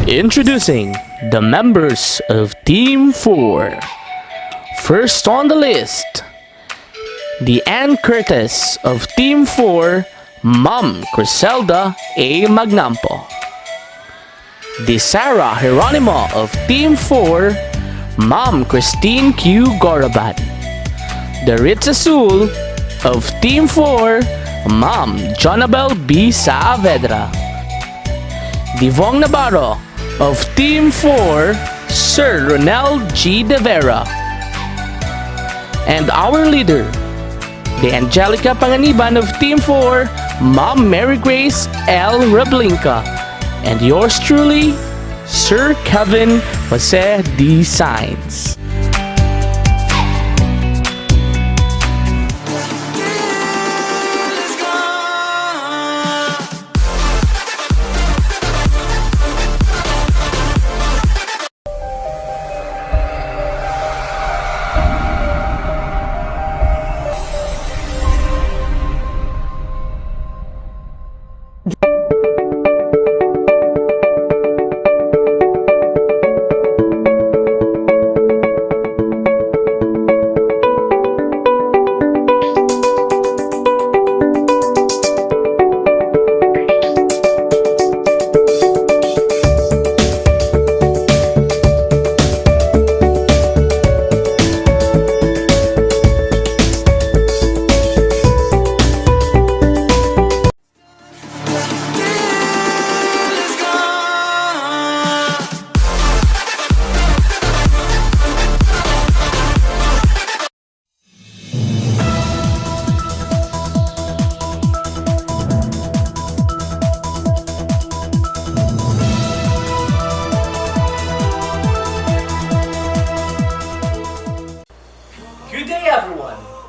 Introducing the members of Team 4. First on the list, the Ann Curtis of Team 4, Ma'am Criselda A. Magnampo. The Sarah Geronimo of Team 4, Ma'am Christine Q. Gorabat. The Ritz Azul of Team 4, Ma'am Jonabel B. Saavedra. The Vong Navarro of Team 4, Sir Ronel G. De Vera. And our leader, the Angelica Panganiban of Team 4, Ma'am Mary Grace L. Rablinka. And yours truly, Sir Kevin Jose D. Sainz.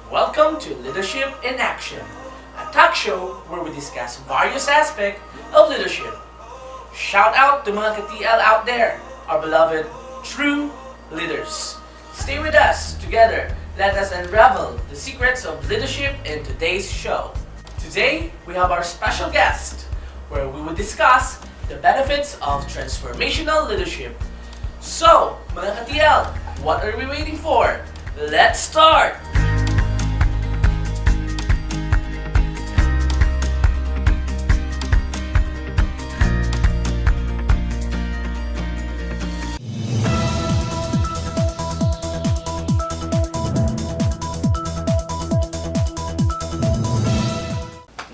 Welcome to Leadership in Action, a talk show where we discuss various aspects of leadership. Shout out to mga ka-TL out there, our beloved true leaders. Stay with us together. Let us unravel the secrets of leadership in today's show. Today, we have our special guest, where we will discuss the benefits of transformational leadership. So, mga ka-TL, what are we waiting for? Let's start!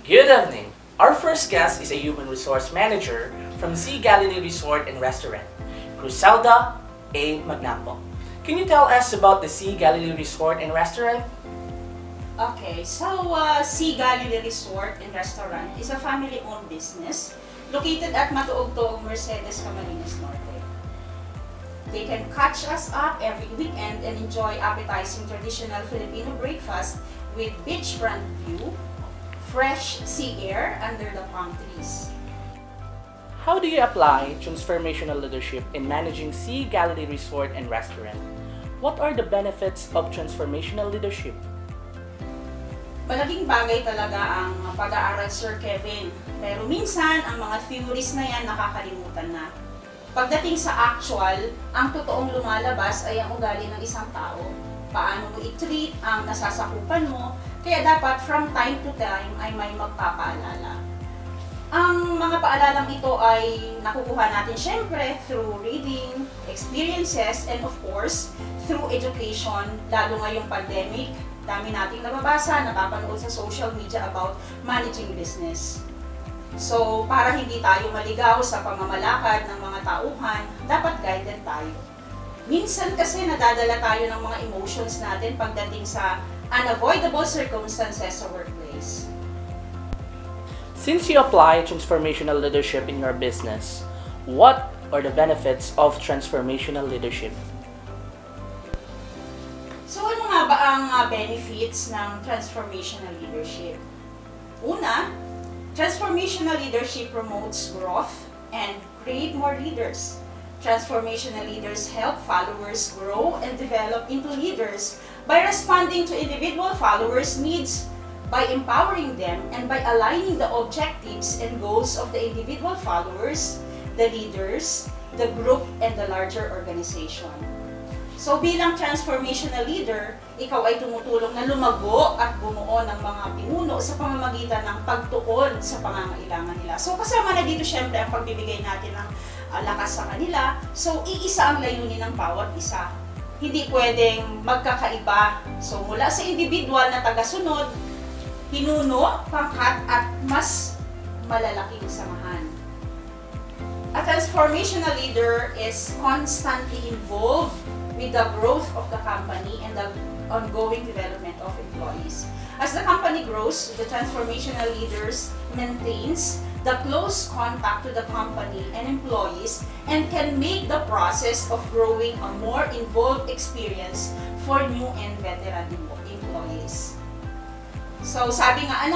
Good evening. Our first guest is a human resource manager from Sea Galilee Resort and Restaurant, Criselda A. Magnampo. Can you tell us about the Sea Galilee Resort and Restaurant? Okay, so Sea Galilee Resort and Restaurant is a family-owned business located at Matuogtog, Mercedes, Camarines Norte. They can catch us up every weekend and enjoy appetizing traditional Filipino breakfast with beachfront view, fresh sea air under the palm trees. How do you apply transformational leadership in managing Sea Galilee Resort and Restaurant? What are the benefits of transformational leadership? Malaking bagay talaga ang pag-aaral, Sir Kevin. Pero minsan, ang mga theories na yan nakakalimutan na. Pagdating sa actual, ang totoong lumalabas ay ang ugali ng isang tao. Paano mo i-treat ang nasasakupan mo, kaya dapat from time to time ay may magpapaalala. Ang mga paalalang ito ay nakukuha natin syempre through reading, experiences, and of course, through education, lalo ngayong pandemic. Dami nating nababasa, napapanood sa social media about managing business. So, para hindi tayo maligaw sa pamamalakad ng mga tauhan, dapat guided tayo. Minsan kasi nadadala tayo ng mga emotions natin pagdating sa unavoidable circumstances sa workplace. Since you apply transformational leadership in your business, what are the benefits of transformational leadership? So ano nga ba ang benefits ng transformational leadership? Una, transformational leadership promotes growth and create more leaders. Transformational leaders help followers grow and develop into leaders by responding to individual followers' needs, by empowering them, and by aligning the objectives and goals of the individual followers, the leaders, the group, and the larger organization. So bilang transformational leader, ikaw ay tumutulong na lumago at bumuo ng mga pinuno sa pamamagitan ng pagtuon sa pangangailangan nila. So kasama na dito syempre ang pagbibigay natin ng lakas sa kanila. So iisa ang layunin ng bawat isa. Hindi pwedeng magkakaiba. So mula sa individual na tagasunod, pinuno, pangkat at mas malalaking samahan. A transformational leader is constantly involved with the growth of the company and the ongoing development of employees. As the company grows, the transformational leaders maintains the close contact to the company and employees and can make the process of growing a more involved experience for new and veteran employees. So sabi nga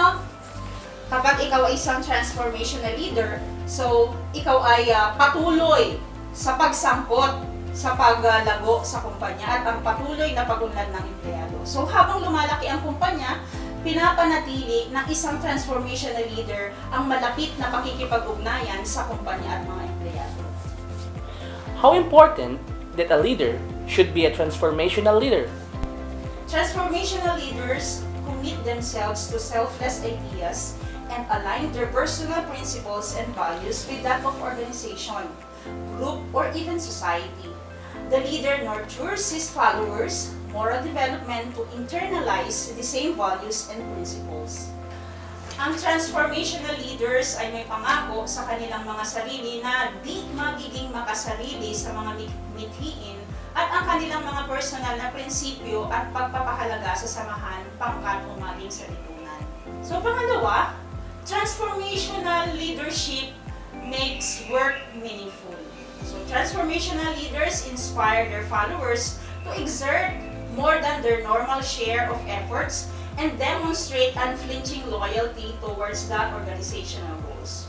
kapag ikaw ay isang transformational leader, so ikaw ay patuloy sa pagsangkot sa paglago sa kumpanya at ang patuloy na pag-unlad ng empleyado. So habang lumalaki ang kumpanya, pinapanatili ng isang transformational leader ang malapit na pakikipag-ugnayan sa kumpanya at mga empleyado. How important that a leader should be a transformational leader? Transformational leaders commit themselves to selfless ideas and align their personal principles and values with that of organization, group, or even society. The leader nurtures his followers' moral development to internalize the same values and principles. Ang transformational leaders ay may pangako sa kanilang mga sarili na di magiging makasarili sa mga mithiin at ang kanilang mga personal na prinsipyo at pagpapahalaga sa samahan, pangkat o maging sa lipunan. So pangalawa, transformational leadership makes work meaningful. So transformational leaders inspire their followers to exert more than their normal share of efforts and demonstrate unflinching loyalty towards the organizational goals.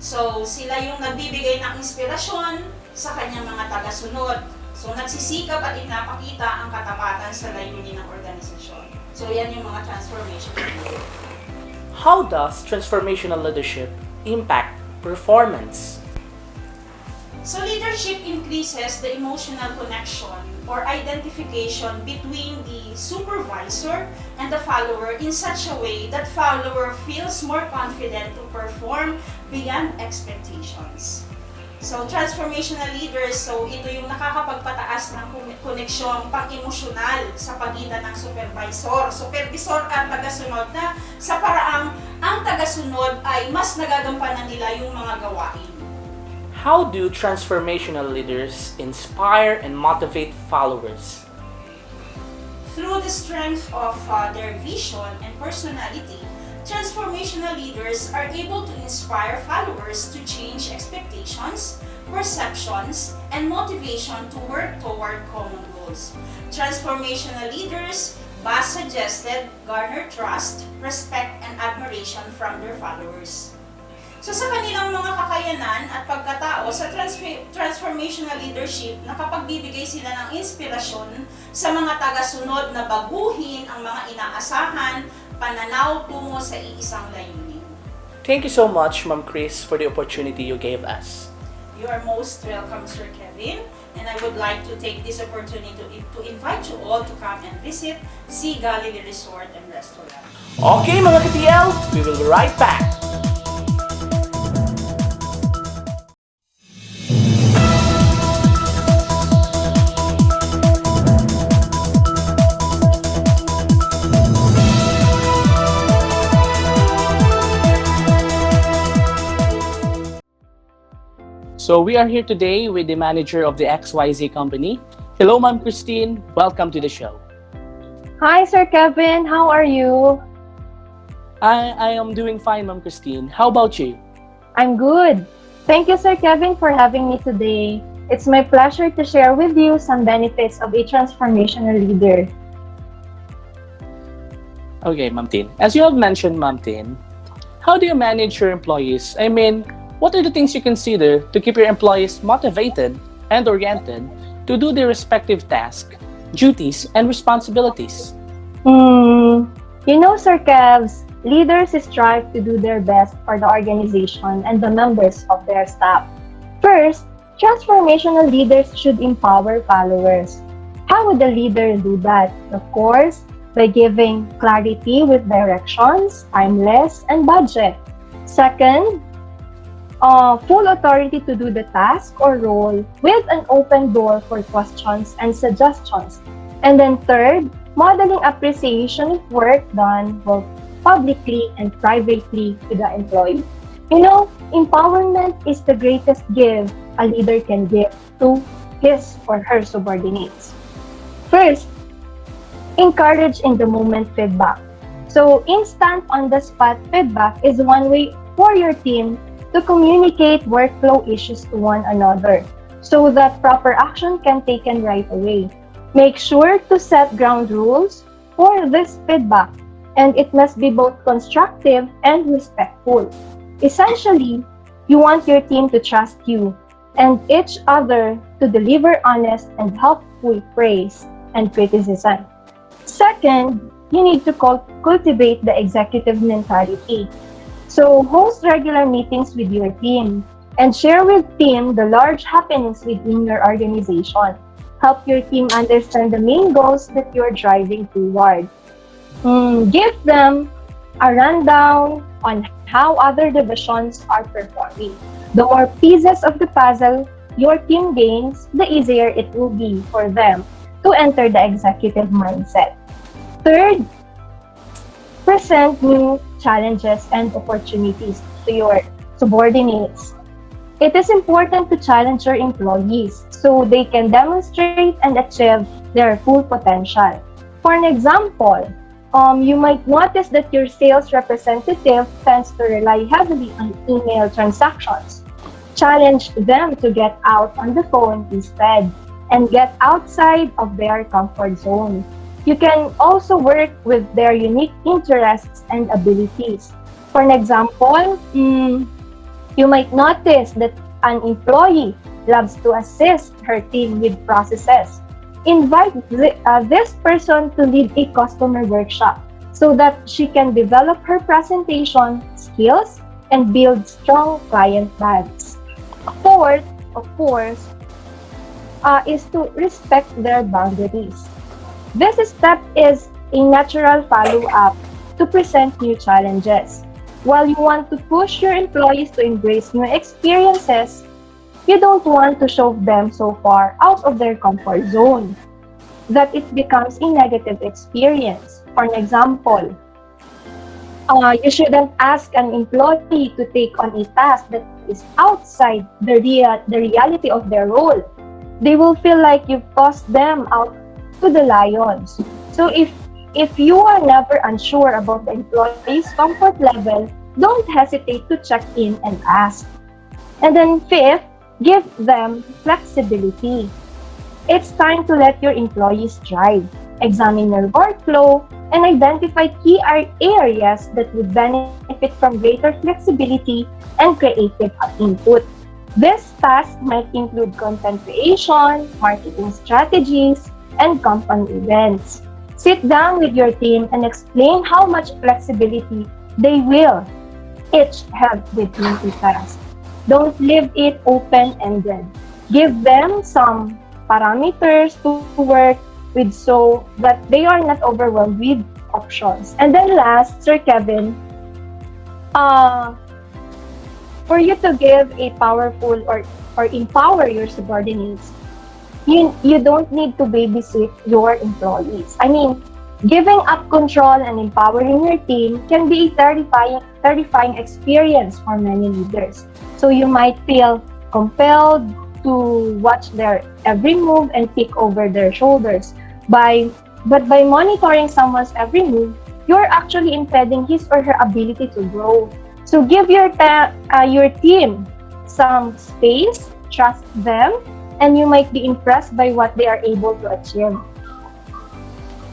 So sila yung nagbibigay ng inspirasyon sa kanyang mga tagasunod. So nagsisikap at ipinapakita ang katapatan sa layunin ng organisasyon. So yan yung mga transformational leaders. How does transformational leadership impact performance? So leadership increases the emotional connection or identification between the supervisor and the follower in such a way that follower feels more confident to perform beyond expectations. So transformational leaders, so ito yung nakakapagpataas ng koneksyong pang-emosyonal sa pagitan ng supervisor at tagasunod na sa paraang ang tagasunod ay mas nagagampanan nila yung mga gawain. How do transformational leaders inspire and motivate followers? Through the strength of their vision and personality, transformational leaders are able to inspire followers to change expectations, perceptions, and motivation to work toward common goals. Transformational leaders, Bass suggested, garner trust, respect, and admiration from their followers. So sa kanilang mga kakayanan at pagkatao sa transformational leadership, nakapagbibigay sila ng inspirasyon sa mga tagasunod na baguhin ang mga inaasahan, pananaw tungo sa iisang layunin. Thank you so much, Ma'am Chris, for the opportunity you gave us. You are most welcome, Sir Kevin, and I would like to take this opportunity to invite you all to come and visit Sea Galilee Resort and Restaurant. Okay, mga ka-TL, we will be right back. So we are here today with the manager of the XYZ company. Hello, Ma'am Christine. Welcome to the show. Hi, Sir Kevin. How are you? I am doing fine, Ma'am Christine. How about you? I'm good. Thank you, Sir Kevin, for having me today. It's my pleasure to share with you some benefits of a transformational leader. Okay, Ma'am Tin. As you have mentioned, Ma'am Tin, how do you manage your employees? I mean, what are the things you consider to keep your employees motivated and oriented to do their respective tasks, duties, and responsibilities? You know, Sir Kevs, leaders strive to do their best for the organization and the members of their staff. First, Transformational leaders should empower followers. How would the leader do that? Of course, by giving clarity with directions, timeless, and budget. Second, full authority to do the task or role with an open door for questions and suggestions. And then third, modeling appreciation of work done both publicly and privately to the employee. You know, empowerment is the greatest gift a leader can give to his or her subordinates. First, encourage in the moment feedback. So, instant on the spot feedback is one way for your team to communicate workflow issues to one another so that proper action can be taken right away. Make sure to set ground rules for this feedback, and it must be both constructive and respectful. Essentially, you want your team to trust you and each other to deliver honest and helpful praise and criticism. Second, you need to cultivate the executive mentality. So, host regular meetings with your team and share with team the large happenings within your organization. Help your team understand the main goals that you're driving toward. Give them a rundown on how other divisions are performing. The more pieces of the puzzle your team gains, the easier it will be for them to enter the executive mindset. Third, present new challenges and opportunities to your subordinates. It is important to challenge your employees so they can demonstrate and achieve their full potential. For an example, you might notice that your sales representative tends to rely heavily on email transactions. Challenge them to get out on the phone instead and get outside of their comfort zone. You can also work with their unique interests and abilities. For an example, you might notice that an employee loves to assist her team with processes. Invite this person to lead a customer workshop so that she can develop her presentation skills and build strong client bonds. Fourth, of course, is to respect their boundaries. This step is a natural follow-up to present new challenges. While you want to push your employees to embrace new experiences, you don't want to shove them so far out of their comfort zone that it becomes a negative experience. For an example, you shouldn't ask an employee to take on a task that is outside the reality of their role. They will feel like you've tossed them out to the lions. So if you are never unsure about the employee's comfort level, don't hesitate to check in and ask. And then fifth, give them flexibility. It's time to let your employees thrive. Examine your workflow and identify key areas that would benefit from greater flexibility and creative input. This task might include content creation, marketing strategies, and company events. Sit down with your team and explain how much flexibility they will each have within the task. Don't leave it open-ended. Give them some parameters to work with so that they are not overwhelmed with options. And then last, Sir Kevin, for you to give a powerful or empower your subordinates, you don't need to babysit your employees. I mean, giving up control and empowering your team can be a terrifying experience for many leaders. So you might feel compelled to watch their every move and peek over their shoulders. But by monitoring someone's every move, you're actually impeding his or her ability to grow. So give your team some space, trust them, and you might be impressed by what they are able to achieve.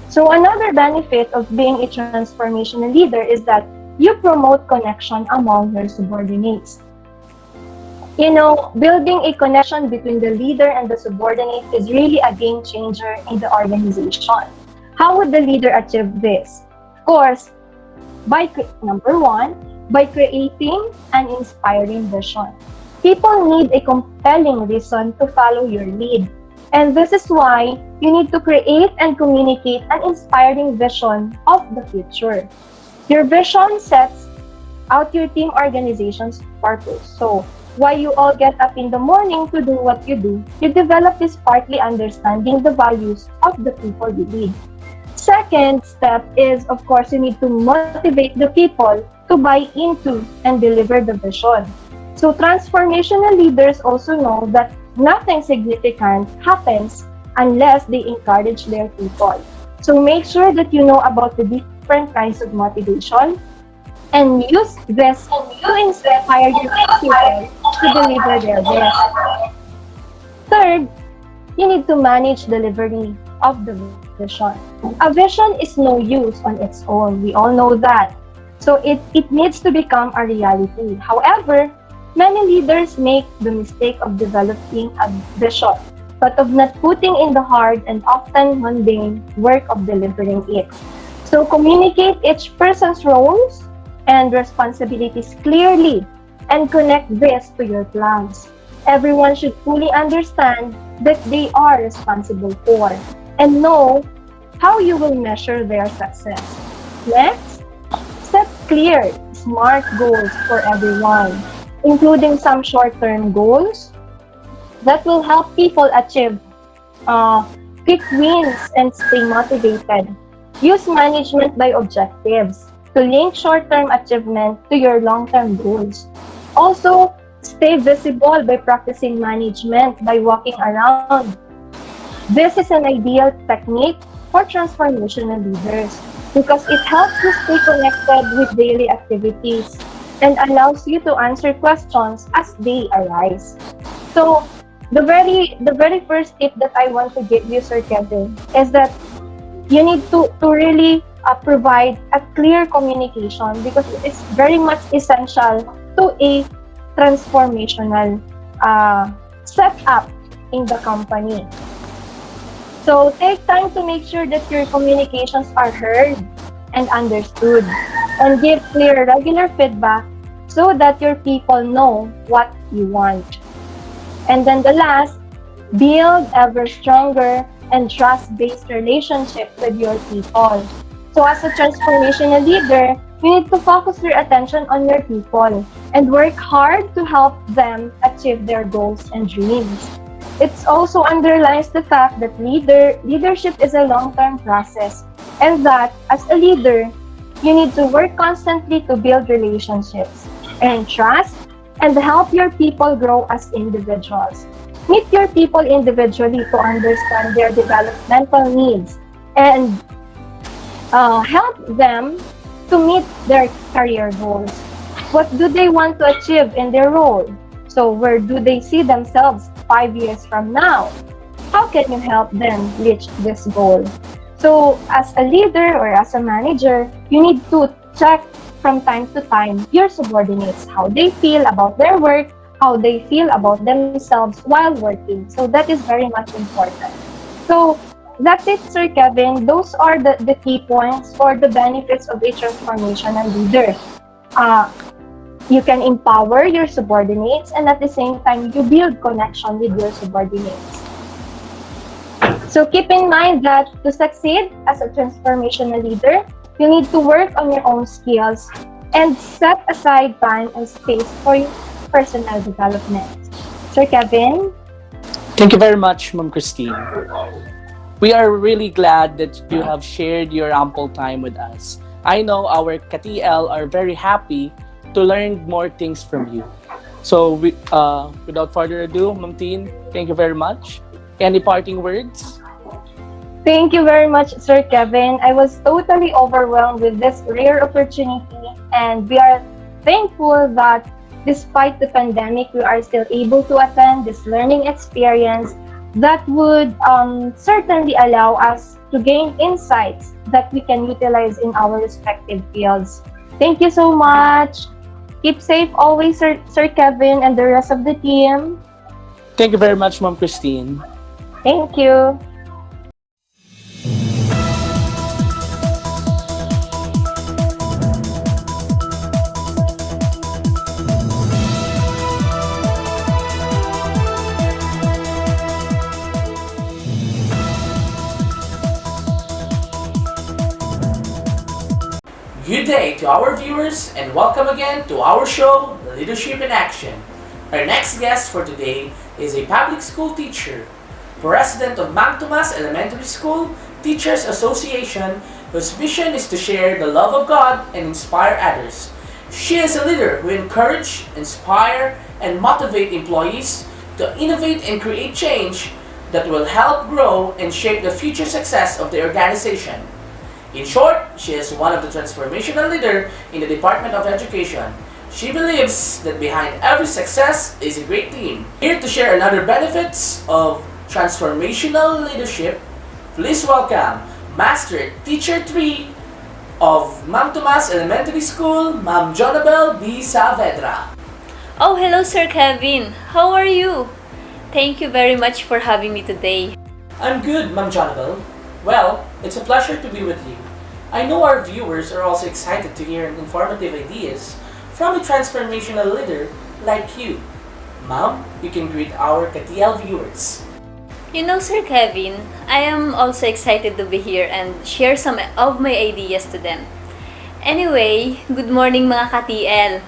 So another benefit of being a transformational leader is that you promote connection among your subordinates. You know, building a connection between the leader and the subordinate is really a game changer in the organization. How would the leader achieve this? Of course, number one, by creating an inspiring vision. People need a compelling reason to follow your lead. And this is why you need to create and communicate an inspiring vision of the future. Your vision sets out your team organization's purpose. So, why you all get up in the morning to do what you do, you develop this partly understanding the values of the people you lead. Second step is, of course, you need to motivate the people to buy into and deliver the vision. So transformational leaders also know that nothing significant happens unless they encourage their people. So make sure that you know about the different kinds of motivation and use this to inspire your people to deliver their best. Third, you need to manage delivery of the vision. A vision is no use on its own. We all know that. So it needs to become a reality. However, many leaders make the mistake of developing a vision, but of not putting in the hard and often mundane work of delivering it. So communicate each person's roles and responsibilities clearly and connect this to your plans. Everyone should fully understand that they are responsible for and know how you will measure their success. Next, set clear, smart goals for everyone, including some short-term goals that will help people achieve quick wins and stay motivated. Use management by objectives to link short-term achievement to your long-term goals. Also, stay visible by practicing management by walking around. This is an ideal technique for transformational leaders because it helps you stay connected with daily activities and allows you to answer questions as they arise. So, the very first tip that I want to give you, Sir Kevin, is that you need to really provide a clear communication because it is very much essential to a transformational setup in the company. So take time to make sure that your communications are heard and understood and give clear regular feedback so that your people know what you want. And then the last, build ever stronger and trust-based relationship with your people. So as a transformational leader, you need to focus your attention on your people and work hard to help them achieve their goals and dreams. It also underlines the fact that leadership is a long-term process and that as a leader, you need to work constantly to build relationships, earn trust, and help your people grow as individuals. Meet your people individually to understand their developmental needs and help them to meet their career goals. What do they want to achieve in their role? So where do they see themselves 5 years from now? How can you help them reach this goal? So as a leader or as a manager, you need to check from time to time your subordinates, how they feel about their work, how they feel about themselves while working. So that is very much important. So that's it, Sir Kevin. Those are the key points for the benefits of a transformational leader. You can empower your subordinates and at the same time, you build connection with your subordinates. So keep in mind that to succeed as a transformational leader, you need to work on your own skills and set aside time and space for your personal development. Sir Kevin? Thank you very much, Ma'am Christine. We are really glad that you have shared your ample time with us. I know our ka-TL are very happy to learn more things from you. So without further ado, Ma'am Teen, thank you very much. Any parting words? Thank you very much, Sir Kevin. I was totally overwhelmed with this rare opportunity, and we are thankful that despite the pandemic, we are still able to attend this learning experience that would certainly allow us to gain insights that we can utilize in our respective fields. Thank you so much. Keep safe always, Sir Kevin, and the rest of the team. Thank you very much, Ma'am Christine. Thank you. Good day to our viewers and welcome again to our show, Leadership in Action. Our next guest for today is a public school teacher, president of Mang Tomas Elementary School Teachers Association, whose mission is to share the love of God and inspire others. She is a leader who encourage, inspire, and motivate employees to innovate and create change that will help grow and shape the future success of the organization. In short, she is one of the transformational leaders in the Department of Education. She believes that behind every success is a great team. Here to share another benefits of transformational leadership, please welcome Master Teacher 3 of Mang Tomas Elementary School, Ma'am Isabel B. Saavedra. Oh, hello, Sir Kevin. How are you? Thank you very much for having me today. I'm good, Ma'am Isabel. Well, it's a pleasure to be with you. I know our viewers are also excited to hear informative ideas from a transformational leader like you. Ma'am, you can greet our KTL viewers. You know, Sir Kevin, I am also excited to be here and share some of my ideas to them. Anyway, good morning mga ka-TL.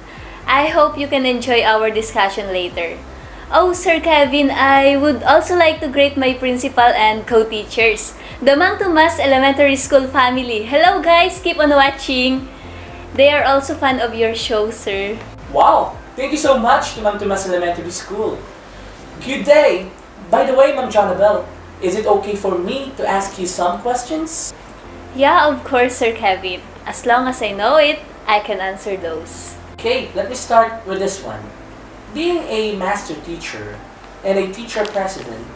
I hope you can enjoy our discussion later. Oh, Sir Kevin, I would also like to greet my principal and co-teachers, the Mang Tomas Elementary School family. Hello guys, keep on watching. They are also fan of your show, sir. Wow! Thank you so much to Mang Tomas Elementary School. Good day! By the way, Ma'am Isabel, is it okay for me to ask you some questions? Yeah, of course, Sir Kevin. As long as I know it, I can answer those. Okay, let me start with this one. Being a master teacher and a teacher president,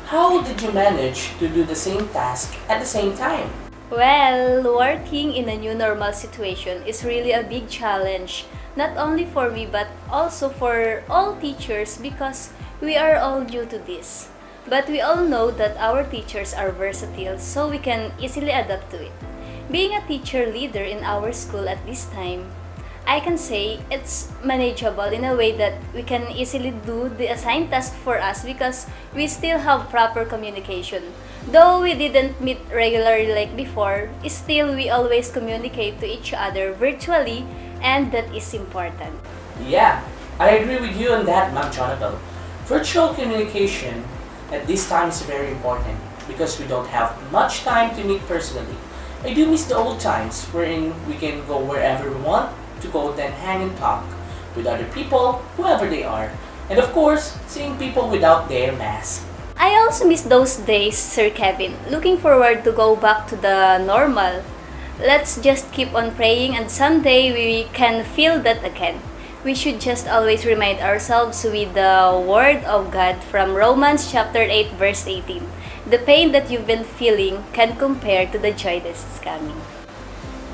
how did you manage to do the same task at the same time? Well, working in a new normal situation is really a big challenge, not only for me but also for all teachers because we are all new to this. But we all know that our teachers are versatile so we can easily adapt to it. Being a teacher leader in our school at this time, I can say it's manageable in a way that we can easily do the assigned task for us because we still have proper communication. Though we didn't meet regularly like before, still we always communicate to each other virtually and that is important. Yeah, I agree with you on that, Ma'am Isabel. Virtual communication at this time is very important because we don't have much time to meet personally. I do miss the old times wherein we can go wherever we want to go then hang and talk with other people, whoever they are. And of course, seeing people without their mask. I also miss those days, Sir Kevin. Looking forward to go back to the normal. Let's just keep on praying and someday we can feel that again. We should just always remind ourselves with the Word of God from Romans chapter 8 verse 18. The pain that you've been feeling can compare to the joy that is coming.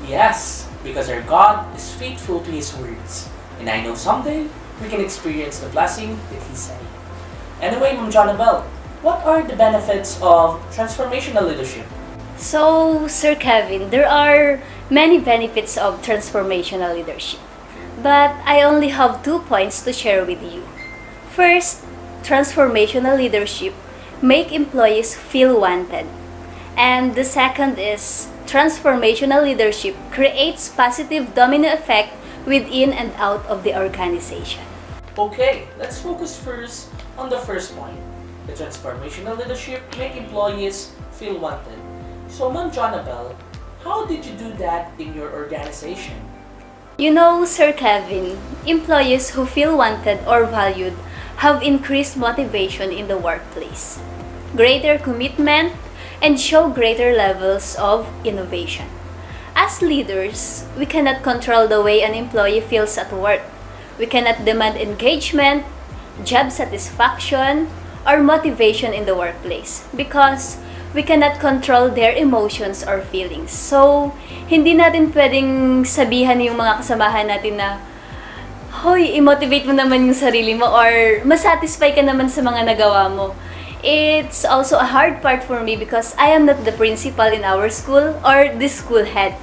Yes, because our God is faithful to His words. And I know someday we can experience the blessing that He said. Anyway, Ma'am Isabel, what are the benefits of transformational leadership? So, Sir Kevin, there are many benefits of transformational leadership. But I only have 2 points to share with you. First, transformational leadership make employees feel wanted. And the second is transformational leadership creates positive domino effect within and out of the organization. Okay, let's focus first on the first point. The transformational leadership make employees feel wanted. So, Ma'am Isabel, how did you do that in your organization? You know, Sir Kevin, employees who feel wanted or valued have increased motivation in the workplace, greater commitment, and show greater levels of innovation. As leaders, we cannot control the way an employee feels at work. We cannot demand engagement, job satisfaction, or motivation in the workplace because we cannot control their emotions or feelings. So, hindi natin pwedeng sabihan yung mga kasamahan natin na, hoy, i-motivate mo naman yung sarili mo or masatisfy ka naman sa mga nagawa mo. It's also a hard part for me because I am not the principal in our school or the school head.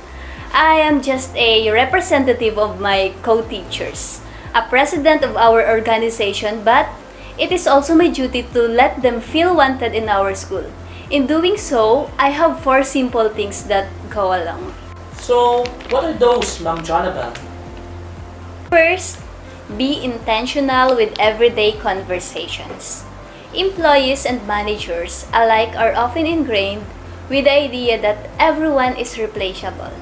I am just a representative of my co-teachers, a president of our organization, but it is also my duty to let them feel wanted in our school. In doing so, I have 4 simple things that go along. So, what are those, Ma'am Jonabel? First, be intentional with everyday conversations. Employees and managers alike are often ingrained with the idea that everyone is replaceable.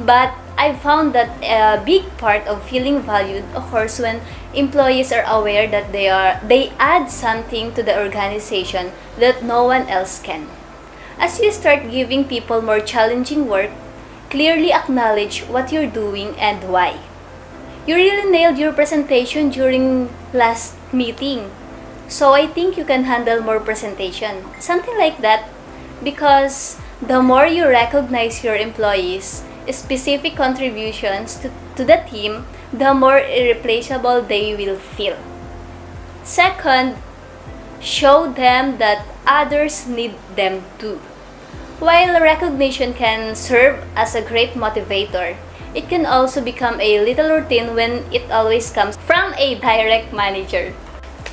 But I found that a big part of feeling valued occurs when employees are aware that they add something to the organization that no one else can. As you start giving people more challenging work, clearly acknowledge what you're doing and why. You really nailed your presentation during last meeting. So I think you can handle more presentation. Something like that. Because the more you recognize your employees' specific contributions to the team, the more irreplaceable they will feel. Second, show them that others need them too. While recognition can serve as a great motivator, it can also become a little routine when it always comes from a direct manager.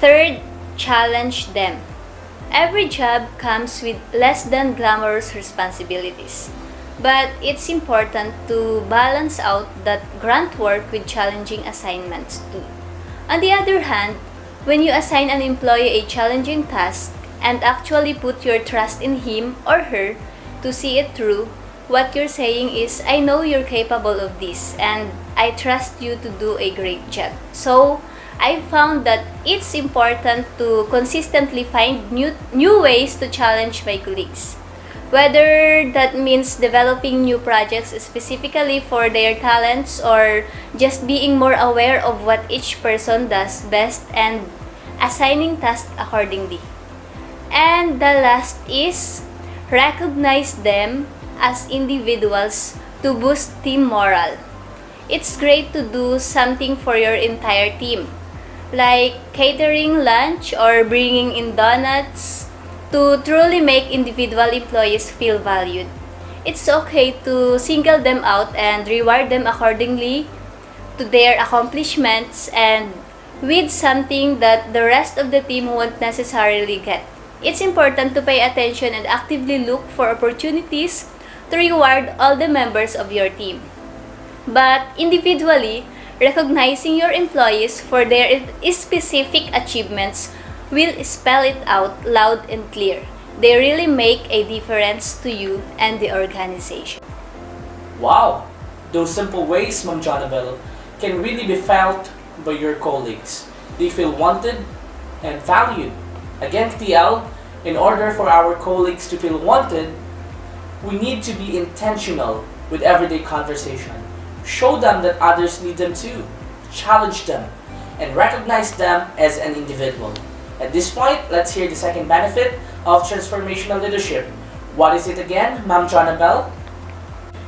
Third, challenge them. Every job comes with less than glamorous responsibilities. But it's important to balance out that grunt work with challenging assignments too. On the other hand, when you assign an employee a challenging task and actually put your trust in him or her to see it through, what you're saying is, I know you're capable of this and I trust you to do a great job. So, I found that it's important to consistently find new ways to challenge my colleagues. Whether that means developing new projects specifically for their talents or just being more aware of what each person does best and assigning tasks accordingly. And the last is recognize them as individuals to boost team morale. It's great to do something for your entire team, like catering lunch or bringing in donuts, to truly make individual employees feel valued. It's okay to single them out and reward them accordingly to their accomplishments and with something that the rest of the team won't necessarily get. It's important to pay attention and actively look for opportunities to reward all the members of your team. But individually, recognizing your employees for their specific achievements will spell it out loud and clear. They really make a difference to you and the organization. Wow! Those simple ways, Ma'am Jonabel, can really be felt by your colleagues. They feel wanted and valued. Again, TL, in order for our colleagues to feel wanted, we need to be intentional with everyday conversation. Show them that others need them too. Challenge them and recognize them as an individual. At this point, let's hear the second benefit of transformational leadership. What is it again, Ma'am Jonabel?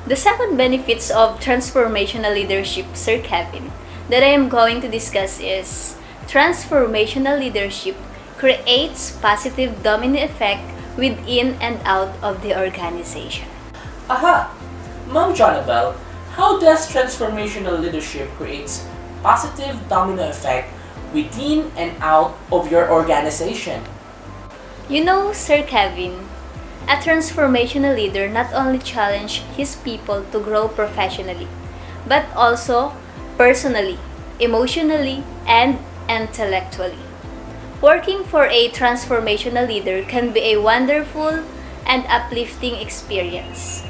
The second benefits of transformational leadership, Sir Kevin, that I am going to discuss is transformational leadership creates positive domino effect within and out of the organization. Aha! Ma'am Jonabel, how does transformational leadership creates positive domino effect within and out of your organization? You know, Sir Kevin, a transformational leader not only challenges his people to grow professionally, but also personally, emotionally, and intellectually. Working for a transformational leader can be a wonderful and uplifting experience.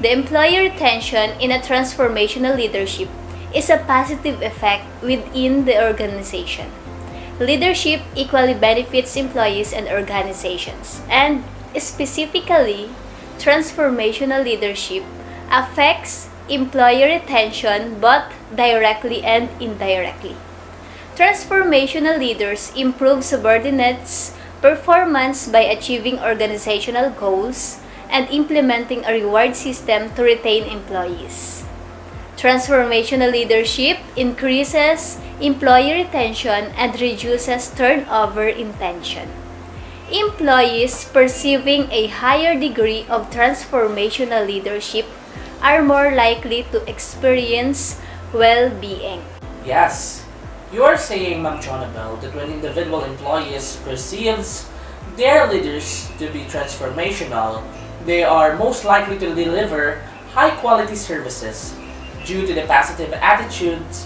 The employee retention in a transformational leadership is a positive effect within the organization. Leadership equally benefits employees and organizations, and specifically, transformational leadership affects employee retention both directly and indirectly. Transformational leaders improve subordinates' performance by achieving organizational goals and implementing a reward system to retain employees. Transformational leadership increases employee retention and reduces turnover in tension. Employees perceiving a higher degree of transformational leadership are more likely to experience well-being. Yes, you are saying, Ma'am Jonabel, that when individual employees perceives their leaders to be transformational, they are most likely to deliver high-quality services due to the positive attitudes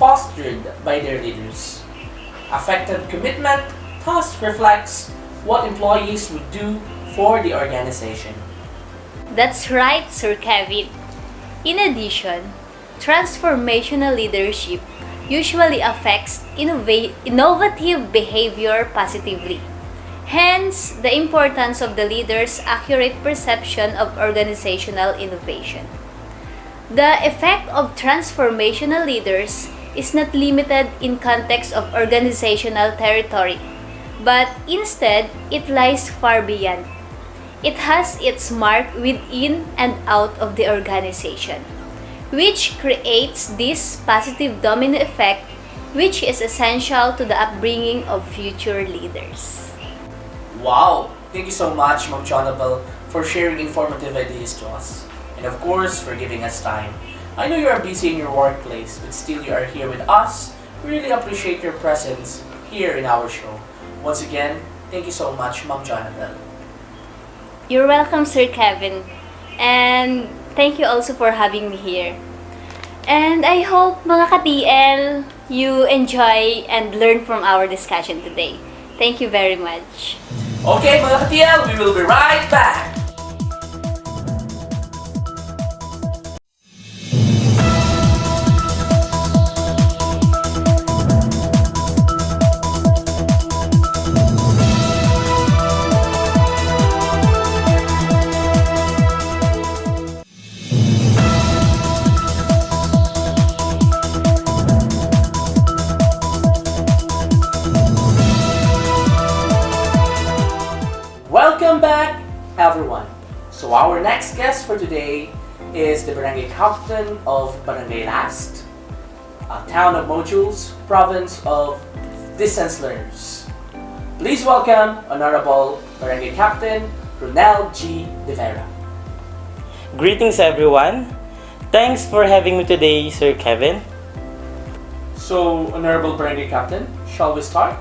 fostered by their leaders. Effective commitment thus reflects what employees would do for the organization. That's right, Sir Kevin. In addition, transformational leadership usually affects innovative behavior positively. Hence, the importance of the leader's accurate perception of organizational innovation. The effect of transformational leaders is not limited in context of organizational territory, but instead it lies far beyond. It has its mark within and out of the organization, which creates this positive domino effect which is essential to the upbringing of future leaders. Wow! Thank you so much, Ma'am Jonabel, for sharing informative ideas to us. And of course, for giving us time. I know you are busy in your workplace, but still you are here with us. We really appreciate your presence here in our show. Once again, thank you so much, Ma'am Jonabel. You're welcome, Sir Kevin. And thank you also for having me here. And I hope, mga ka-TL, you enjoy and learn from our discussion today. Thank you very much. Okay, mga ka-TL, we will be right back! Welcome back, everyone. So our next guest for today is the Barangay Captain of Barangay Last, a town of Mojuls, province of distance learners. Please welcome Honorable Barangay Captain Ronel G. De Vera. Greetings everyone. Thanks for having me today, Sir Kevin. So, Honorable Barangay Captain, shall we start?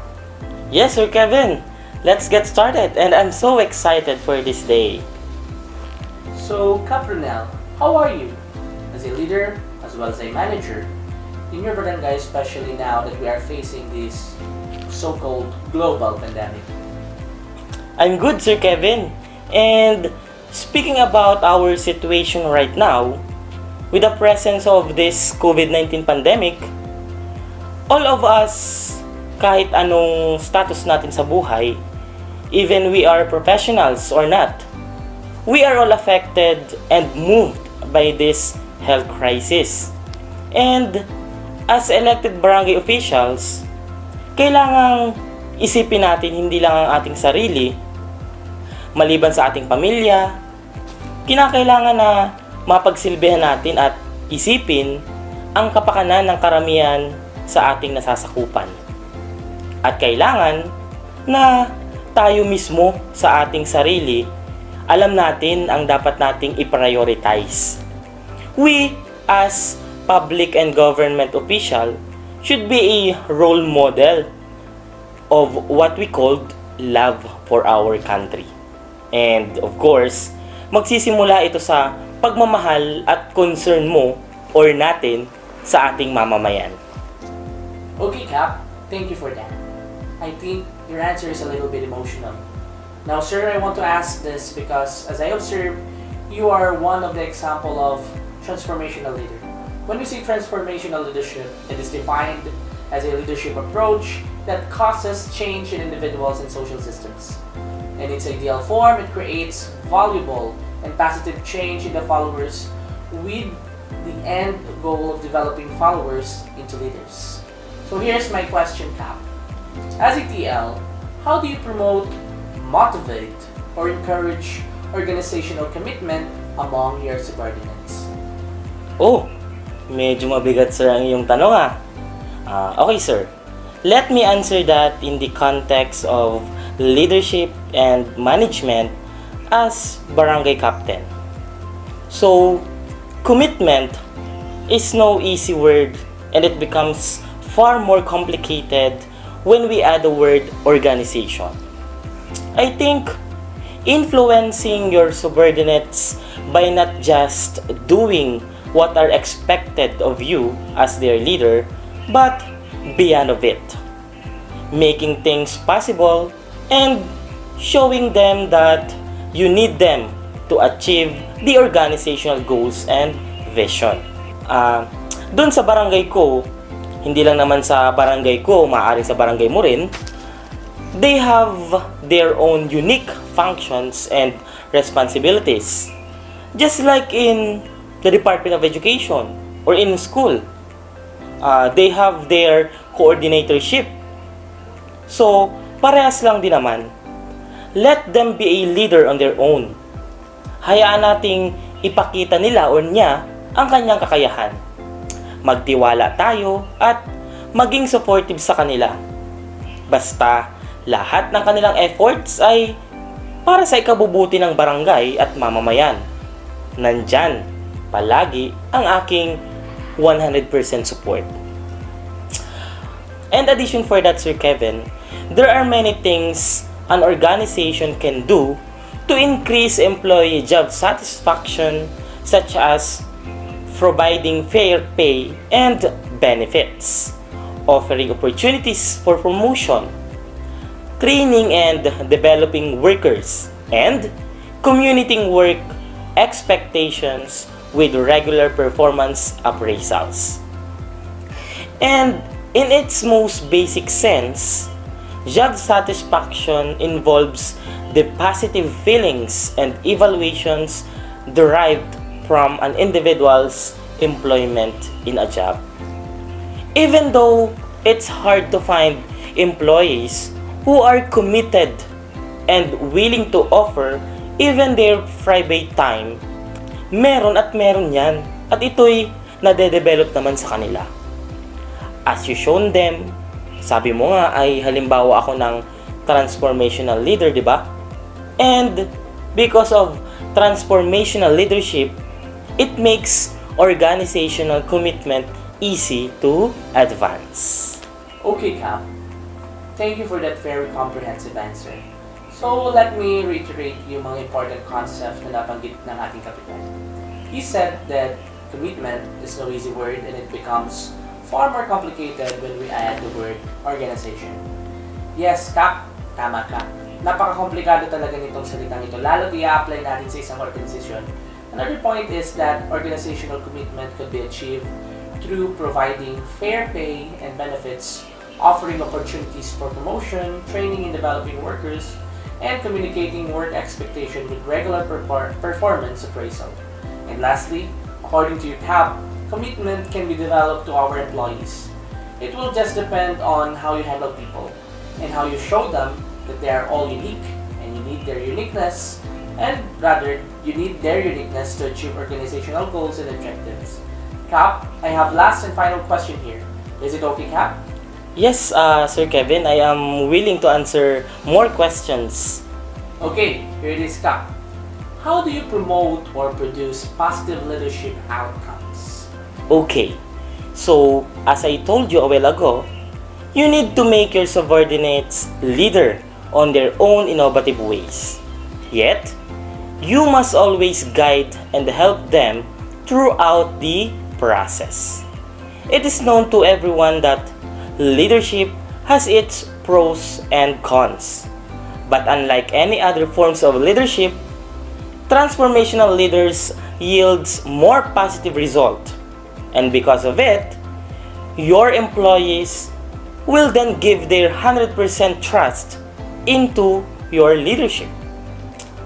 Yes, Sir Kevin. Let's get started, and I'm so excited for this day. So, Cap Ronel, how are you? As a leader, as well as a manager, in your barangay, especially now that we are facing this so-called global pandemic? I'm good, Sir Kevin. And speaking about our situation right now, with the presence of this COVID-19 pandemic, all of us, kahit anong status natin sa buhay, even we are professionals or not, we are all affected and moved by this health crisis. And as elected barangay officials, kailangang isipin natin hindi lang ang ating sarili, maliban sa ating pamilya, kinakailangan na mapagsilbihan natin at isipin ang kapakanan ng karamihan sa ating nasasakupan. At kailangan na tayo mismo sa ating sarili, alam natin ang dapat nating i-prioritize. We, as public and government official, should be a role model of what we called love for our country. And of course, magsisimula ito sa pagmamahal at concern mo or natin sa ating mamamayan. Okay, Cap. Thank you for that. I think your answer is a little bit emotional. Now, sir, I want to ask this because, as I observe, you are one of the example of transformational leader. When we say transformational leadership, it is defined as a leadership approach that causes change in individuals and social systems. In its ideal form, it creates valuable and positive change in the followers with the end goal of developing followers into leaders. So here's my question, Cap. As a TL, how do you promote, motivate, or encourage organizational commitment among your subordinates? Oh, medyo mabigat sir ang iyong tanong Okay sir, let me answer that in the context of leadership and management as barangay captain. So, commitment is no easy word and it becomes far more complicated when we add the word organization. I think influencing your subordinates by not just doing what are expected of you as their leader, but beyond of it. Making things possible and showing them that you need them to achieve the organizational goals and vision. Doon sa barangay ko, hindi lang naman sa barangay ko, maaaring sa barangay mo rin, they have their own unique functions and responsibilities. Just like in the Department of Education or in school, they have their coordinatorship. So, parehas lang din naman. Let them be a leader on their own. Hayaan nating ipakita nila o niya ang kanyang kakayahan. Magtiwala tayo at maging supportive sa kanila. Basta, lahat ng kanilang efforts ay para sa ikabubuti ng barangay at mamamayan. Nandyan, palagi ang aking 100% support. And addition for that, Sir Kevin, there are many things an organization can do to increase employee job satisfaction, such as providing fair pay and benefits, offering opportunities for promotion, training and developing workers, and communicating work expectations with regular performance appraisals. And in its most basic sense, job satisfaction involves the positive feelings and evaluations derived from an individual's employment in a job. Even though it's hard to find employees who are committed and willing to offer even their private time, meron at meron yan. At ito'y nade-develop naman sa kanila. As you shown them, sabi mo nga ay halimbawa ako ng transformational leader, di ba? And because of transformational leadership, it makes organizational commitment easy to advance. Okay, Cap. Thank you for that very comprehensive answer. So, let me reiterate yung mga important concepts na nabanggit ng ating kapitan. He said that commitment is no easy word and it becomes far more complicated when we add the word organization. Yes, Cap, tama ka. Napaka-komplikado talaga nitong salitang ito, lalo i-apply natin sa isang organisasyon. Another point is that organizational commitment could be achieved through providing fair pay and benefits, offering opportunities for promotion, training and developing workers, and communicating work expectation with regular performance appraisal. And lastly, according to UCAP, commitment can be developed to our employees. It will just depend on how you handle people and how you show them that they are all unique and you need their uniqueness, and rather, you need their uniqueness to achieve organizational goals and objectives. Cap, I have last and final question here. Is it okay, Cap? Yes, Sir Kevin, I am willing to answer more questions. Okay, here it is, Cap. How do you promote or produce positive leadership outcomes? Okay, so as I told you a while ago, you need to make your subordinates leader on their own innovative ways. Yet, you must always guide and help them throughout the process. It is known to everyone that leadership has its pros and cons. But unlike any other forms of leadership, transformational leaders yields more positive result. And because of it, your employees will then give their 100% trust into your leadership.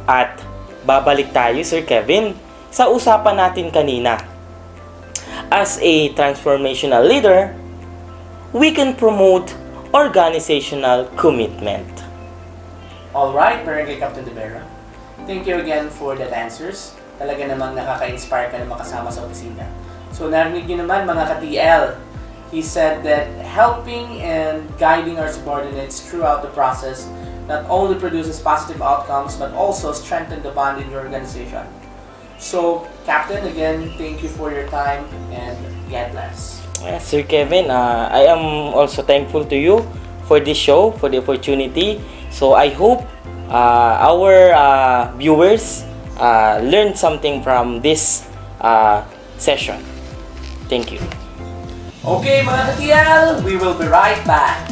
At babalik tayo, Sir Kevin, sa usapan natin kanina. As a transformational leader, we can promote organizational commitment. Alright, Barangay Captain De Vera. Thank you again for that answers. Talaga namang nakaka-inspire ka na makasama sa opisina. So narinig nyo naman mga ka-TL, he said that helping and guiding our subordinates throughout the process not only produces positive outcomes but also strengthen the bond in your organization. So, Captain, again, thank you for your time and God bless. Sir Kevin, I am also thankful to you for this show, for the opportunity. So I hope our viewers learned something from this session. Thank you. Okay mga ka-TL, we will be right back.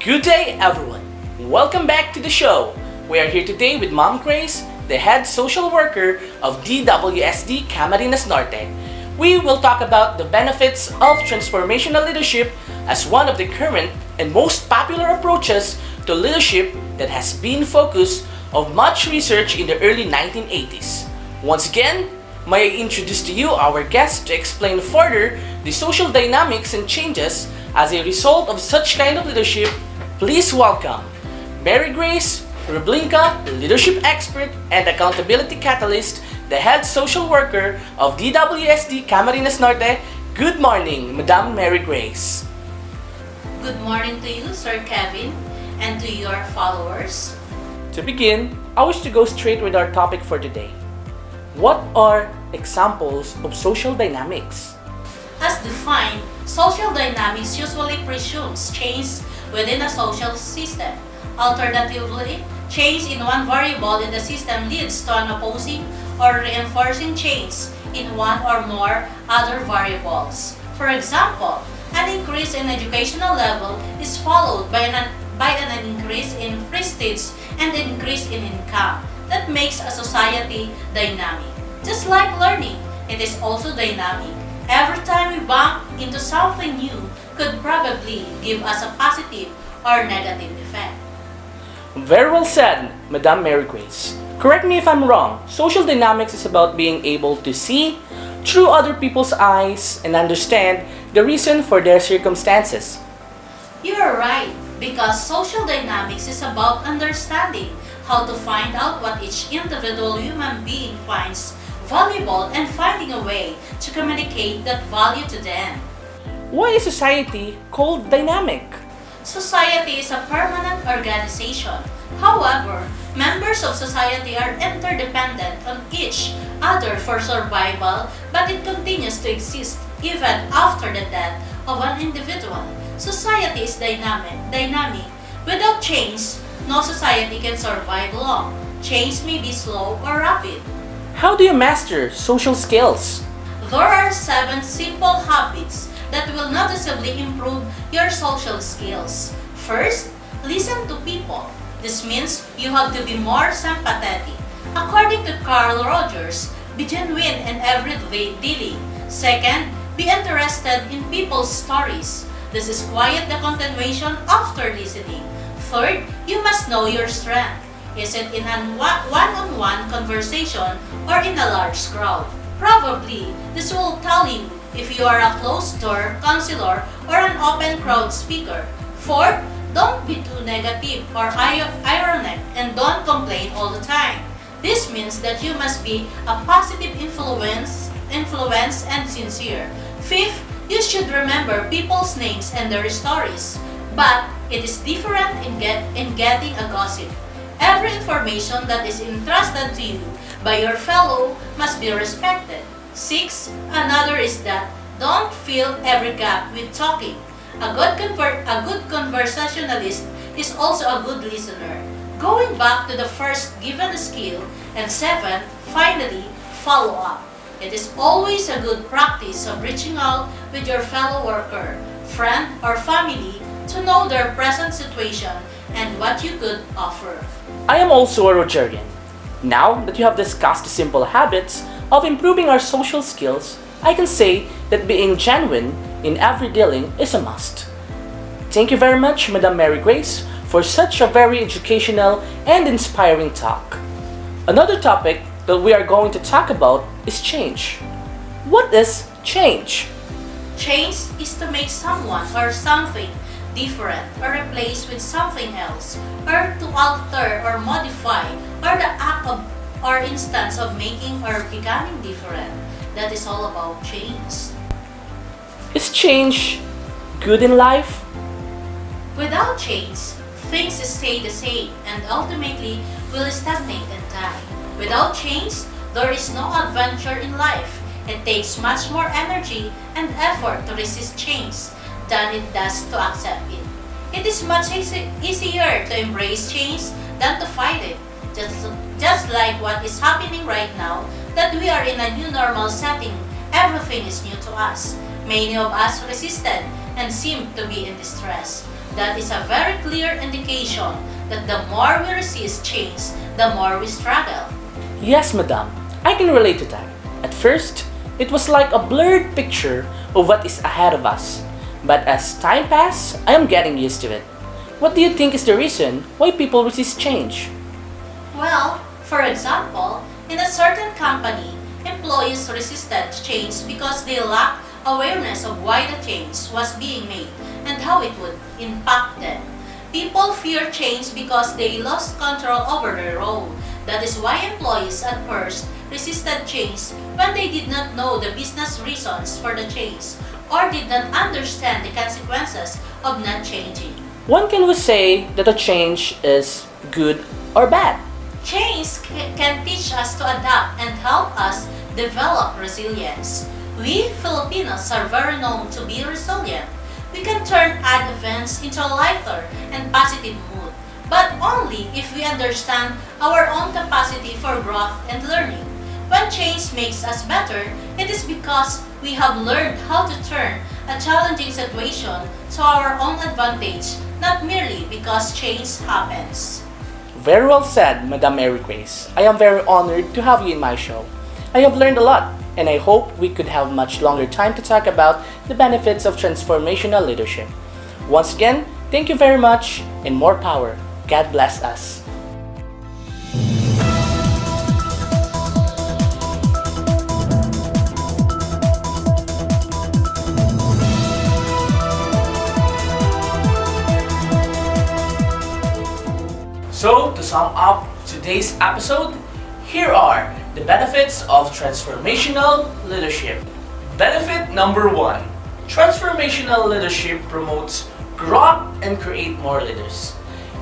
Good day, everyone. Welcome back to the show. We are here today with Mom Grace, the head social worker of DWSD Camarines Norte. We will talk about the benefits of transformational leadership as one of the current and most popular approaches to leadership that has been focus of much research in the early 1980s. Once again, may I introduce to you our guest to explain further the social dynamics and changes as a result of such kind of leadership. Please welcome Mary Grace Rublinka, leadership expert and accountability catalyst, the head social worker of DWSD Camarines Norte. Good morning, Madam Mary Grace. Good morning to you, Sir Kevin, and to your followers. To begin, I wish to go straight with our topic for today. What are examples of social dynamics? As defined, social dynamics usually presumes change within a social system. Alternatively, change in one variable in the system leads to an opposing or reinforcing change in one or more other variables. For example, an increase in educational level is followed by an increase in prestige and an increase in income. That makes a society dynamic. Just like learning, it is also dynamic. Every time we bump into something new could probably give us a positive or negative effect. Very well said, Madam Mary Grace. Correct me if I'm wrong. Social dynamics is about being able to see through other people's eyes and understand the reason for their circumstances. You are right, because social dynamics is about understanding how to find out what each individual human being finds valuable and finding a way to communicate that value to them. Why is society called dynamic? Society is a permanent organization. However, members of society are interdependent on each other for survival, but it continues to exist even after the death of an individual. Society is dynamic. Without change, no society can survive long. Change may be slow or rapid. How do you master social skills? There are 7 simple habits that will noticeably improve your social skills. First, listen to people. This means you have to be more sympathetic. According to Carl Rogers, be genuine in everyday dealing. Second, be interested in people's stories. This is quiet the continuation after listening. Third, you must know your strength. Is it in a one-on-one conversation or in a large crowd? Probably, this will tell you if you are a closed-door counselor or an open crowd speaker. Fourth, don't be too negative or ironic and don't complain all the time. This means that you must be a positive influence and sincere. Fifth, you should remember people's names and their stories, but it is different in getting a gossip. Every information that is entrusted to you by your fellow must be respected. 6. Another is that don't fill every gap with talking. A good conversationalist is also a good listener. Going back to the first given skill, and 7, finally, follow up. It is always a good practice of reaching out with your fellow worker, friend, or family to know their present situation and what you could offer. I am also a Rogerian. Now that you have discussed the simple habits of improving our social skills, I can say that being genuine in every dealing is a must. Thank you very much, Madam Mary Grace, for such a very educational and inspiring talk. Another topic that we are going to talk about is change. What is change? Change is to make someone or something different or replace with something else, or to alter or modify, or the act of or instance of making or becoming different. That is all about change. Is change good in life? Without change, things stay the same and ultimately will stagnate and die. Without change, there is no adventure in life. It takes much more energy and effort to resist change than it does to accept it. It is much easier to embrace change than to fight it. Just like what is happening right now, that we are in a new normal setting, everything is new to us. Many of us resisted and seem to be in distress. That is a very clear indication that the more we resist change, the more we struggle. Yes, madam. I can relate to that. At first, it was like a blurred picture of what is ahead of us. But as time passes, I am getting used to it. What do you think is the reason why people resist change? Well, for example, in a certain company, employees resisted change because they lacked awareness of why the change was being made and how it would impact them. People fear change because they lost control over their role. That is why employees at first resisted change when they did not know the business reasons for the change or did not understand the consequences of not changing. When can we say that a change is good or bad? Change can teach us to adapt and help us develop resilience. We Filipinos are very known to be resilient. We can turn odd events into a lighter and positive mood, but only if we understand our own capacity for growth and learning. When change makes us better, it is because we have learned how to turn a challenging situation to our own advantage, not merely because change happens. Very well said, Madam Mary Grace. I am very honored to have you in my show. I have learned a lot, and I hope we could have much longer time to talk about the benefits of transformational leadership. Once again, thank you very much, and more power. God bless us. So, to sum up today's episode, here are the benefits of transformational leadership. Benefit number 1. Transformational leadership promotes growth and create more leaders.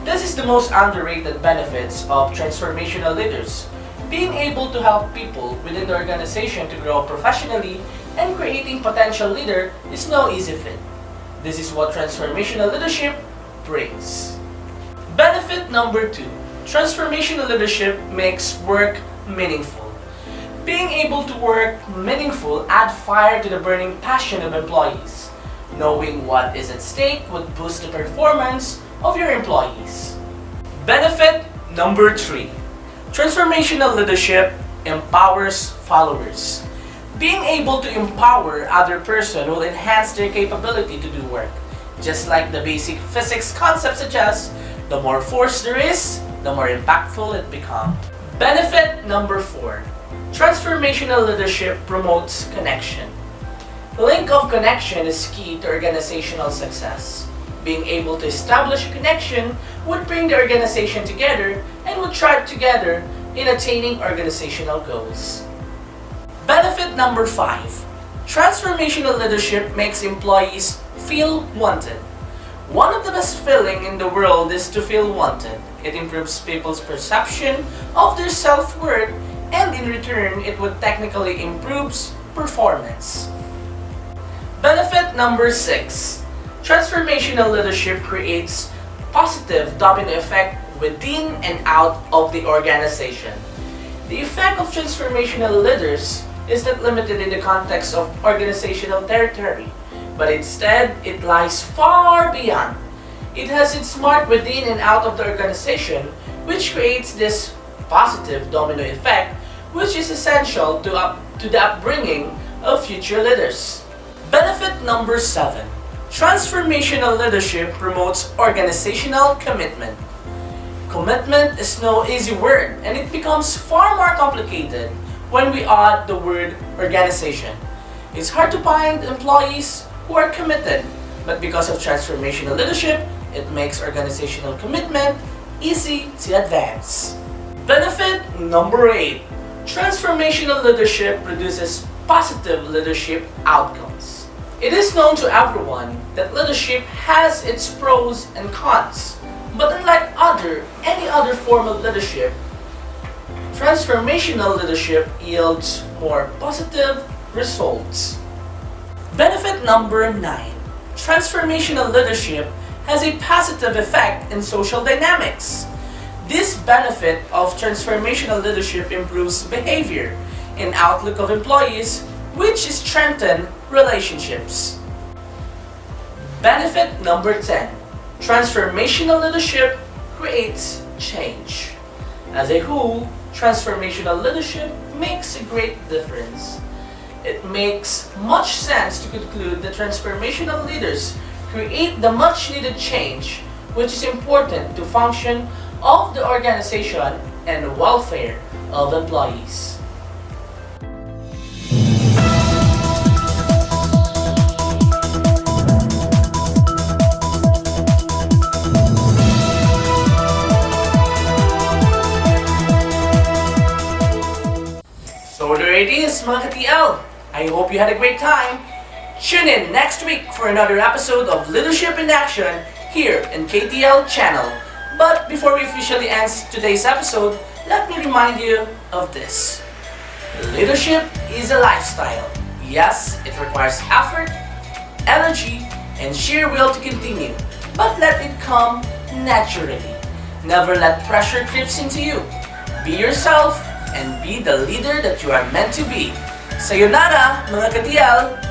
This is the most underrated benefits of transformational leaders. Being able to help people within the organization to grow professionally and creating potential leader is no easy feat. This is what transformational leadership brings. Benefit number 2. Transformational leadership makes work meaningful. Being able to work meaningful adds fire to the burning passion of employees. Knowing what is at stake would boost the performance of your employees. Benefit number 3. Transformational leadership empowers followers. Being able to empower other person will enhance their capability to do work. Just like the basic physics concept suggests, the more force there is, the more impactful it becomes. Benefit number 4. Transformational leadership promotes connection. The link of connection is key to organizational success. Being able to establish a connection would bring the organization together and would thrive together in attaining organizational goals. Benefit number 5. Transformational leadership makes employees feel wanted. One of the best feelings in the world is to feel wanted. It improves people's perception of their self-worth, and in return, it would technically improve performance. Benefit number 6. Transformational leadership creates positive domino effect within and out of the organization. The effect of transformational leaders is not limited in the context of organizational territory, but instead it lies far beyond. It has its mark within and out of the organization, which creates this positive domino effect, which is essential to the upbringing of future leaders. Benefit number 7. Transformational leadership promotes organizational commitment. Commitment is no easy word, and it becomes far more complicated when we add the word organization. It's hard to find employees who are committed, but because of transformational leadership, it makes organizational commitment easy to advance. Benefit number 8. Transformational leadership produces positive leadership outcomes. It is known to everyone that leadership has its pros and cons, but unlike any other form of leadership, transformational leadership yields more positive results. Benefit number 9. Transformational leadership has a positive effect in social dynamics. This benefit of transformational leadership improves behavior and outlook of employees, which strengthen relationships. Benefit number 10. Transformational leadership creates change. As a whole, transformational leadership makes a great difference. It makes much sense to conclude that transformational leaders create the much needed change which is important to function of the organization and welfare of employees. So there it is, mga ka-TL. I hope you had a great time. Tune in next week for another episode of Leadership in Action here in KTL channel. But before we officially end today's episode, let me remind you of this. Leadership is a lifestyle. Yes, it requires effort, energy, and sheer will to continue. But let it come naturally. Never let pressure creep into you. Be yourself and be the leader that you are meant to be. Sayonara, mga ka-TL!